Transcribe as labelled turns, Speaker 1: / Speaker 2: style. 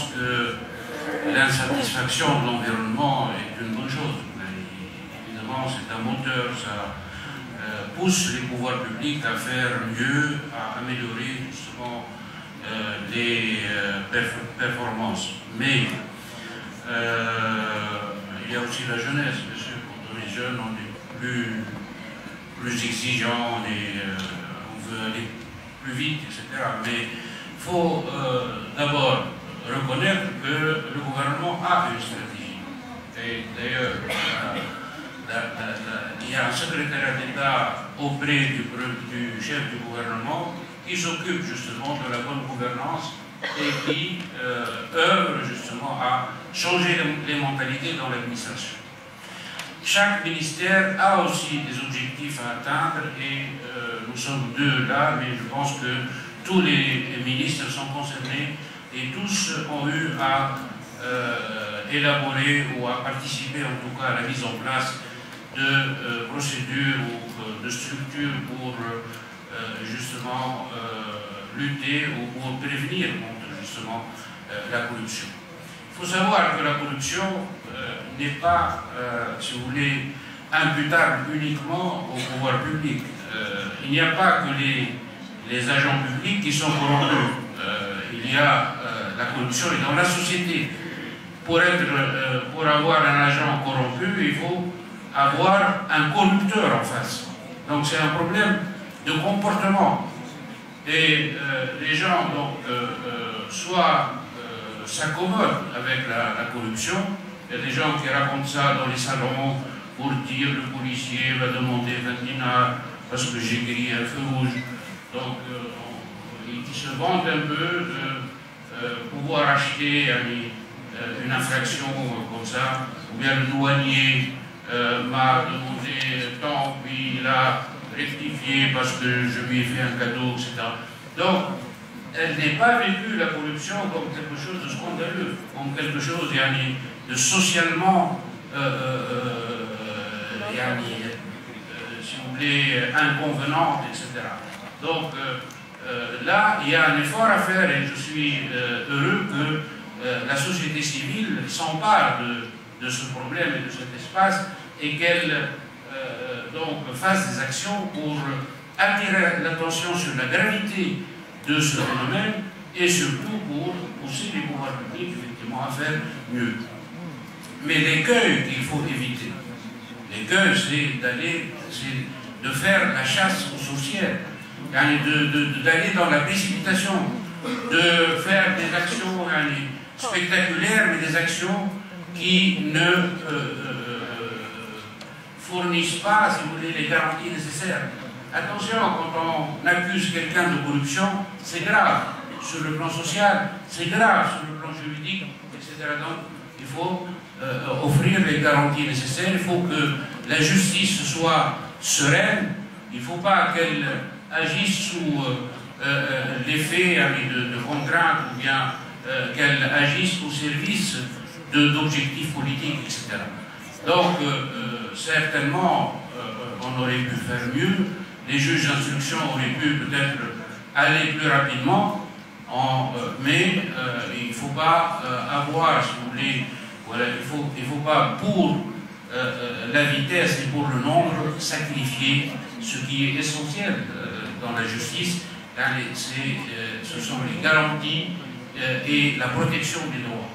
Speaker 1: pense que l'insatisfaction de l'environnement est une bonne chose. Évidemment, c'est un moteur, ça pousse les pouvoirs publics à faire mieux, à améliorer justement les performances. Mais il y a aussi la jeunesse, bien sûr. Quand on est jeune, on est plus exigeant, on veut aller plus vite, etc. Mais il faut d'abord reconnaître que le gouvernement a une stratégie. Et d'ailleurs, il y a un secrétariat d'État auprès du chef du gouvernement qui s'occupe justement de la bonne gouvernance et qui œuvre justement à changer les mentalités dans l'administration. Chaque ministère a aussi des objectifs à atteindre et nous sommes deux là, mais je pense que tous les ministres sont concernés et tous ont eu à élaborer ou à participer en tout cas à la mise en place de procédures ou de structures pour justement lutter ou pour prévenir contre justement la corruption. Il faut savoir que la corruption n'est pas, si vous voulez, imputable uniquement au pouvoir public. Il n'y a pas que les agents publics qui sont corrompus. Il y a la corruption est dans la société. Pour avoir un agent corrompu, il faut avoir un corrupteur en face. Donc c'est un problème de comportement. Et les gens, donc, soit s'accommodent avec la corruption. Il y a des gens qui racontent ça dans les salons pour dire le policier va demander 20 dinars parce que j'ai grillé un feu rouge. Donc, qui se vantent un peu de pouvoir acheter une infraction comme ça, ou bien le douanier m'a demandé tant, puis il a rectifié parce que je lui ai fait un cadeau, etc. Donc, elle n'est pas vécue, la corruption, comme quelque chose de scandaleux, comme quelque chose de socialement, si vous voulez, inconvenante, etc. Donc, là, il y a un effort à faire et je suis heureux que la société civile s'empare de ce problème et de cet espace et qu'elle donc fasse des actions pour attirer l'attention sur la gravité de ce phénomène et surtout pour pousser les pouvoirs publics effectivement à faire mieux. Mais l'écueil qu'il faut éviter, l'écueil c'est de faire la chasse aux sorcières, d'aller dans la précipitation, de faire des actions spectaculaires, mais des actions qui ne fournissent pas, si vous voulez, les garanties nécessaires. Attention, quand on accuse quelqu'un de corruption, c'est grave sur le plan social, c'est grave sur le plan juridique, etc. Donc, il faut offrir les garanties nécessaires, il faut que la justice soit sereine, il ne faut pas qu'elle agisse sous l'effet de contraintes ou bien qu'elle agisse au service d'objectifs politiques, etc. Donc, certainement, on aurait pu faire mieux. Les juges d'instruction auraient pu peut-être aller plus rapidement, mais il ne faut pas avoir, si vous voulez, voilà, il faut pas pour la vitesse et pour le nombre sacrifier ce qui est essentiel dans la justice. Ce sont les garanties et la protection des droits.